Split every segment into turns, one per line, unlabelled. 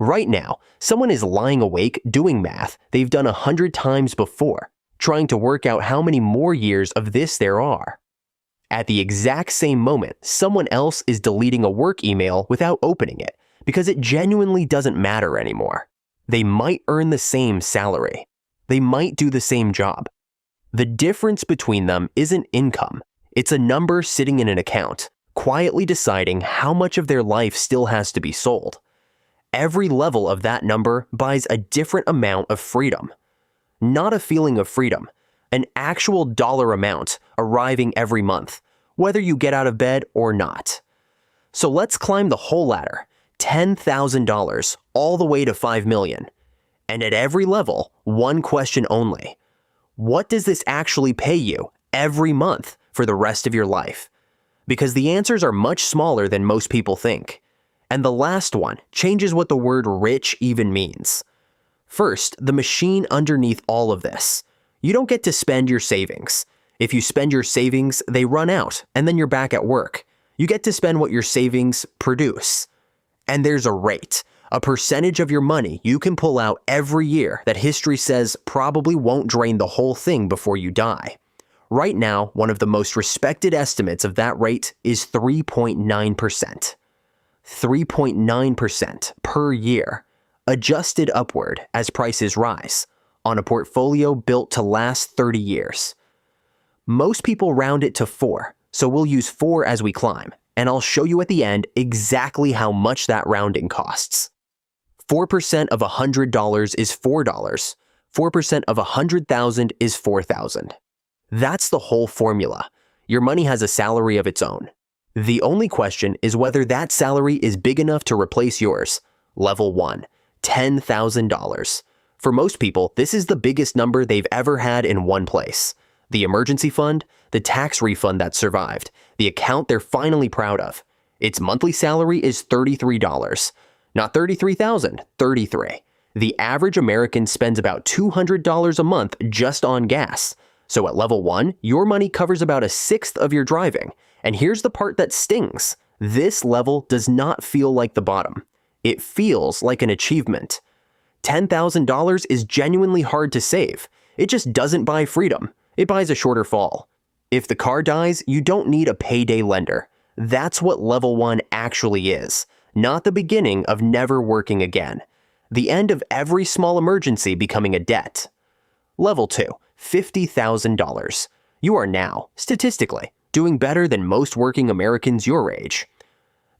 Right now, someone is lying awake doing math they've done 100 times before, trying to work out how many more years of this there are. At the exact same moment, someone else is deleting a work email without opening it because it genuinely doesn't matter anymore. They might earn the same salary. They might do the same job. The difference between them isn't income. It's a number sitting in an account, quietly deciding how much of their life still has to be sold. Every level of that number buys a different amount of freedom. Not a feeling of freedom, an actual dollar amount arriving every month, whether you get out of bed or not. So let's climb the whole ladder, $10,000 all the way to $5 million. And at every level, one question only. What does this actually pay you every month for the rest of your life? Because the answers are much smaller than most people think. And the last one changes what the word rich even means. First, the machine underneath all of this. You don't get to spend your savings. If you spend your savings, they run out, and then you're back at work. You get to spend what your savings produce. And there's a rate, a percentage of your money you can pull out every year that history says probably won't drain the whole thing before you die. Right now, one of the most respected estimates of that rate is 3.9%. 3.9% per year, adjusted upward as prices rise, on a portfolio built to last 30 years. Most people round it to 4, so we'll use 4 as we climb, and I'll show you at the end exactly how much that rounding costs. 4% of $100 is $4. 4% of $100,000 is $4,000. That's the whole formula. Your money has a salary of its own. The only question is whether that salary is big enough to replace yours. Level 1, $10,000. For most people, this is the biggest number they've ever had in one place. The emergency fund, the tax refund that survived, the account they're finally proud of. Its monthly salary is $33. Not $33,000, $33. The average American spends about $200 a month just on gas. So at level 1, your money covers about 1/6 of your driving. And here's the part that stings. This level does not feel like the bottom. It feels like an achievement. $10,000 is genuinely hard to save. It just doesn't buy freedom. It buys a shorter fall. If the car dies, you don't need a payday lender. That's what level 1 actually is. Not the beginning of never working again. The end of every small emergency becoming a debt. Level 2, $50,000. You are now, statistically, doing better than most working Americans your age.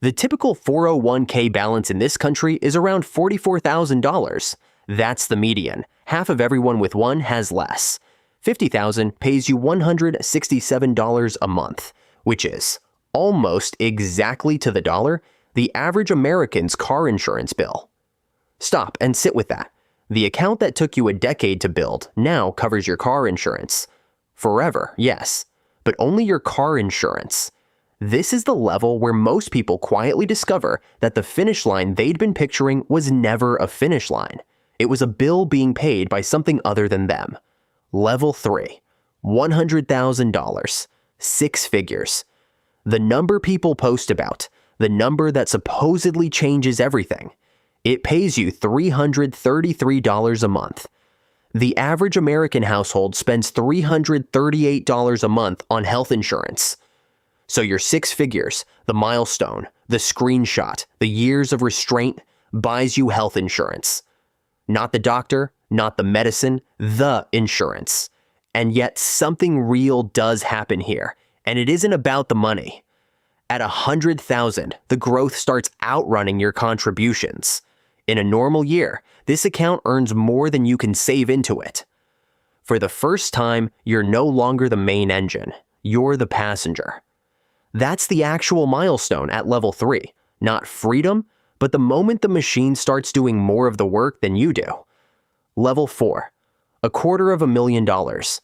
The typical 401k balance in this country is around $44,000. That's the median. Half of everyone with one has less. $50,000 pays you $167 a month, which is, almost exactly to the dollar, the average American's car insurance bill. Stop and sit with that. The account that took you a decade to build now covers your car insurance. Forever, yes, but only your car insurance. This is the level where most people quietly discover that the finish line they'd been picturing was never a finish line. It was a bill being paid by something other than them. Level 3, $100,000, 6 figures. The number people post about, the number that supposedly changes everything. It pays you $333 a month. The average American household spends $338 a month on health insurance. So your 6 figures, the milestone, the screenshot, the years of restraint, buys you health insurance. Not the doctor, not the medicine, the insurance. And yet something real does happen here, and it isn't about the money. At $100,000, the growth starts outrunning your contributions. In a normal year, this account earns more than you can save into it. For the first time, you're no longer the main engine. You're the passenger. That's the actual milestone at level 3. Not freedom, but the moment the machine starts doing more of the work than you do. Level 4. $250,000.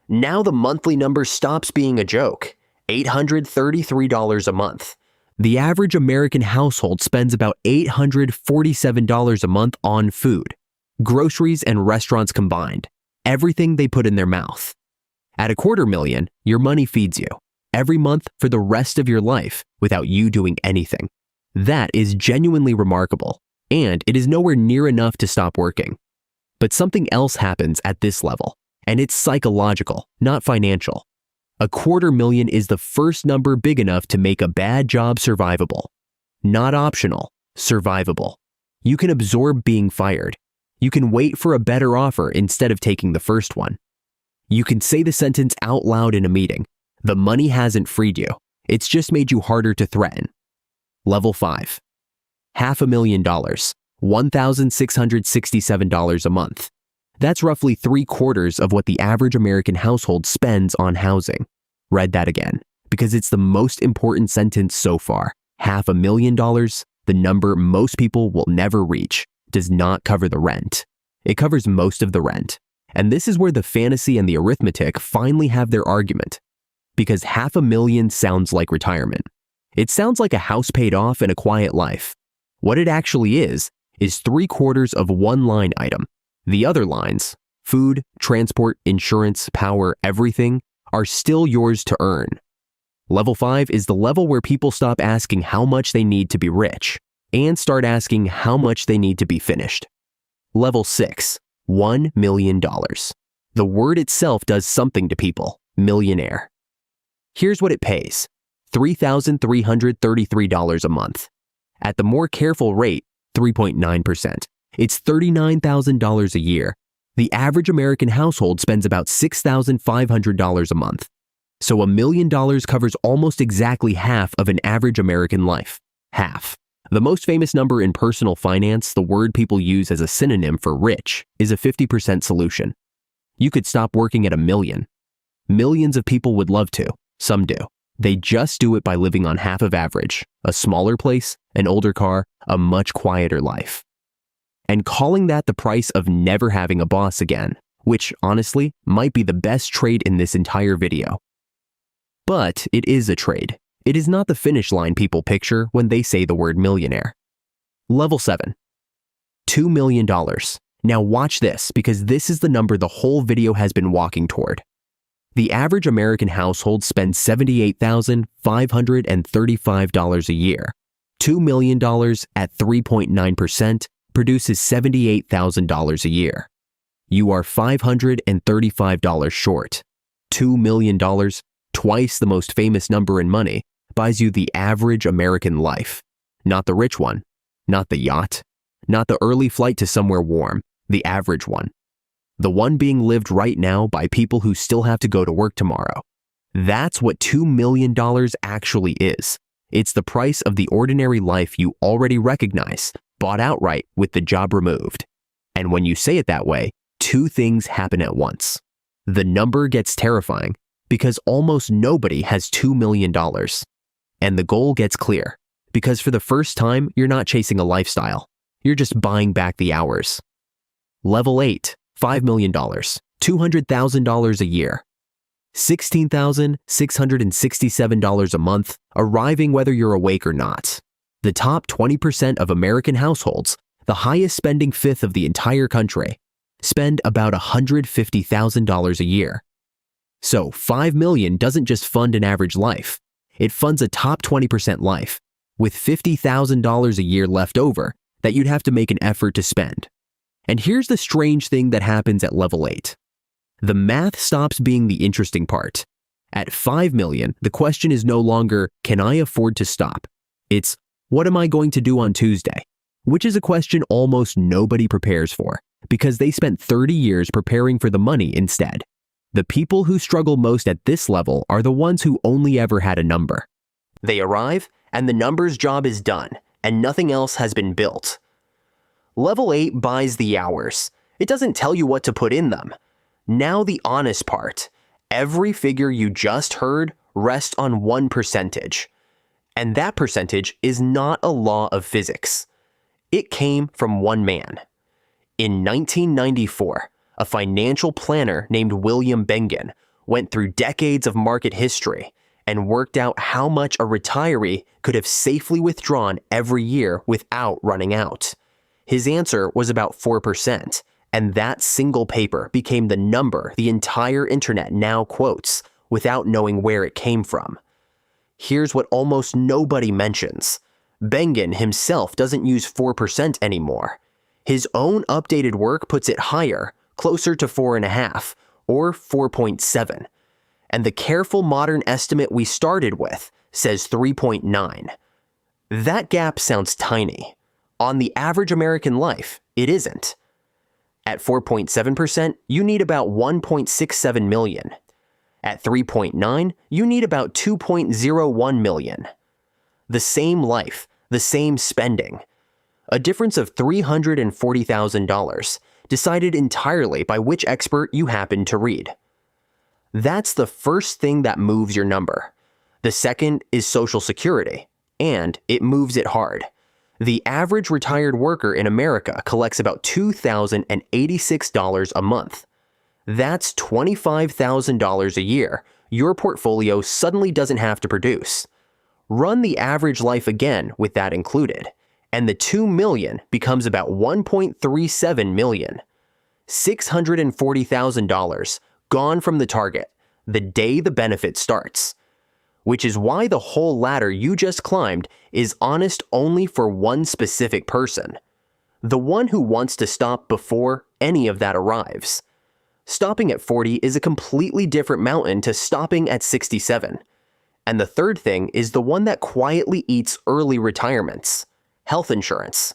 Now the monthly number stops being a joke. $833 a month. The average American household spends about $847 a month on food, groceries and restaurants combined, everything they put in their mouth. At $250,000, your money feeds you every month for the rest of your life without you doing anything. That is genuinely remarkable. and it is nowhere near enough to stop working. But something else happens at this level, and it's psychological, not financial. $250,000 is the first number big enough to make a bad job survivable. Not optional, survivable. You can absorb being fired. You can wait for a better offer instead of taking the first one. You can say the sentence out loud in a meeting. The money hasn't freed you. It's just made you harder to threaten. Level 5. $500,000, $1,667 a month. That's roughly 3/4 of what the average American household spends on housing. Read that again, because it's the most important sentence so far. $500,000, the number most people will never reach, does not cover the rent. It covers most of the rent. And this is where the fantasy and the arithmetic finally have their argument. Because $500,000 sounds like retirement. It sounds like a house paid off and a quiet life. What it actually is 3/4 of one line item. The other lines, food, transport, insurance, power, everything, are still yours to earn. Level 5 is the level where people stop asking how much they need to be rich and start asking how much they need to be finished. Level 6, $1 million. The word itself does something to people, millionaire. Here's what it pays, $3,333 a month. At the more careful rate, 3.9%. It's $39,000 a year. The average American household spends about $6,500 a month. So $1 million covers almost exactly half of an average American life. Half. The most famous number in personal finance, the word people use as a synonym for rich, is a 50% solution. You could stop working at $1 million. Millions of people would love to. Some do. They just do it by living on half of average, a smaller place, an older car, a much quieter life. And calling that the price of never having a boss again, which honestly might be the best trade in this entire video. But it is a trade. It is not the finish line people picture when they say the word millionaire. Level 7. $2 million. Now watch this, because this is the number the whole video has been walking toward. The average American household spends $78,535 a year. $2 million at 3.9% produces $78,000 a year. You are $535 short. $2 million, twice the most famous number in money, buys you the average American life. Not the rich one, not the yacht, not the early flight to somewhere warm, the average one. The one being lived right now by people who still have to go to work tomorrow. That's what $2 million actually is. It's the price of the ordinary life you already recognize, bought outright with the job removed. And when you say it that way, two things happen at once. The number gets terrifying because almost nobody has $2 million. And the goal gets clear because for the first time, you're not chasing a lifestyle. You're just buying back the hours. Level 8, $5 million, $200,000 a year. $16,667 a month, arriving whether you're awake or not. The top 20% of American households, the highest spending fifth of the entire country, spend about $150,000 a year. So $5 million doesn't just fund an average life. It funds a top 20% life, with $50,000 a year left over that you'd have to make an effort to spend. And here's the strange thing that happens at level 8. The math stops being the interesting part. At $5 million, the question is no longer, can I afford to stop? It's, what am I going to do on Tuesday? Which is a question almost nobody prepares for, because they spent 30 years preparing for the money instead. The people who struggle most at this level are the ones who only ever had a number. They arrive, and the number's job is done, and nothing else has been built. Level 8 buys the hours. It doesn't tell you what to put in them. Now the honest part. Every figure you just heard rests on one percentage. And that percentage is not a law of physics. It came from one man. In 1994, a financial planner named William Bengen went through decades of market history and worked out how much a retiree could have safely withdrawn every year without running out. His answer was about 4%, and that single paper became the number the entire internet now quotes without knowing where it came from. Here's what almost nobody mentions. Bengen himself doesn't use 4% anymore. His own updated work puts it higher, closer to 4.5, or 4.7. And the careful modern estimate we started with says 3.9. That gap sounds tiny. On the average American life, it isn't. At 4.7%, you need about 1.67 million. At 3.9, you need about 2.01 million. The same life, the same spending. A difference of $340,000, decided entirely by which expert you happen to read. That's the first thing that moves your number. The second is Social Security, and it moves it hard. The average retired worker in America collects about $2,086 a month. That's $25,000 a year your portfolio suddenly doesn't have to produce. Run the average life again with that included, and the $2 million becomes about $1.37 million. $640,000 gone from the target the day the benefit starts. Which is why the whole ladder you just climbed is honest only for one specific person. The one who wants to stop before any of that arrives. Stopping at 40 is a completely different mountain to stopping at 67. And the third thing is the one that quietly eats early retirements. Health insurance.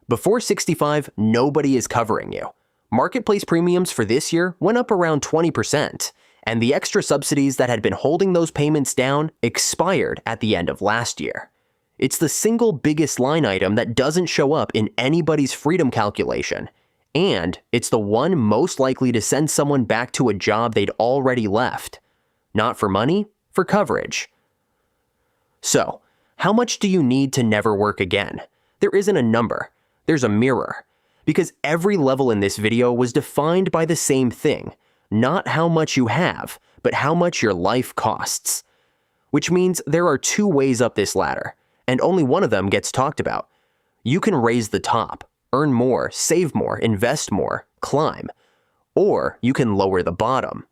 Before 65, nobody is covering you. Marketplace premiums for this year went up around 20%. And the extra subsidies that had been holding those payments down expired at the end of last year. It's the single biggest line item that doesn't show up in anybody's freedom calculation, and it's the one most likely to send someone back to a job they'd already left. Not for money, for coverage. So, how much do you need to never work again? There isn't a number, there's a mirror. Because every level in this video was defined by the same thing. Not how much you have, but how much your life costs. Which means there are two ways up this ladder, and only one of them gets talked about. You can raise the top, earn more, save more, invest more, climb. Or you can lower the bottom.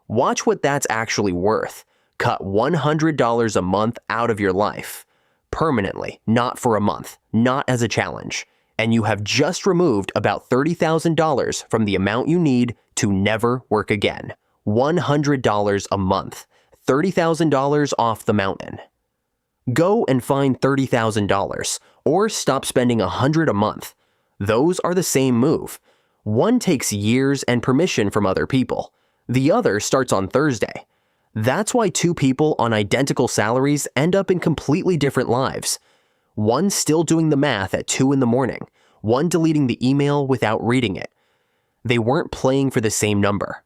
Watch what that's actually worth. Cut $100 a month out of your life. Permanently, not for a month, not as a challenge. And you have just removed about $30,000 from the amount you need to never work again. $100 a month. $30,000 off the mountain. Go and find $30,000, or stop spending $100 a month. Those are the same move. One takes years and permission from other people. The other starts on Thursday. That's why two people on identical salaries end up in completely different lives. One still doing the math at 2 in the morning, one deleting the email without reading it. They weren't playing for the same number.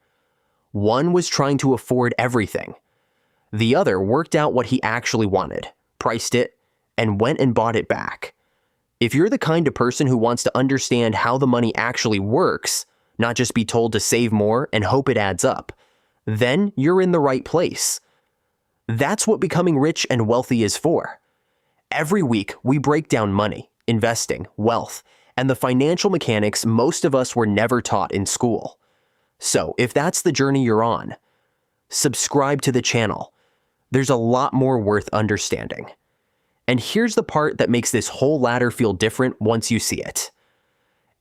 One was trying to afford everything. The other worked out what he actually wanted, priced it, and went and bought it back. If you're the kind of person who wants to understand how the money actually works, not just be told to save more and hope it adds up, then you're in the right place. That's what becoming rich and wealthy is for. Every week, we break down money, investing, wealth, and the financial mechanics most of us were never taught in school. So, if that's the journey you're on, subscribe to the channel. There's a lot more worth understanding. And here's the part that makes this whole ladder feel different once you see it.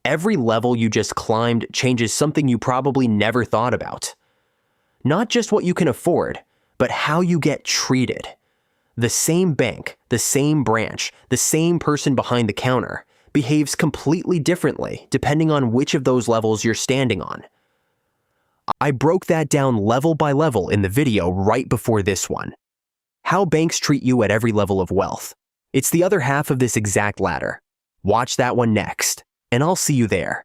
Every level you just climbed changes something you probably never thought about. Not just what you can afford, but how you get treated. The same bank, the same branch, the same person behind the counter behaves completely differently depending on which of those levels you're standing on. I broke that down level by level in the video right before this one. How banks treat you at every level of wealth. It's the other half of this exact ladder. Watch that one next, and I'll see you there.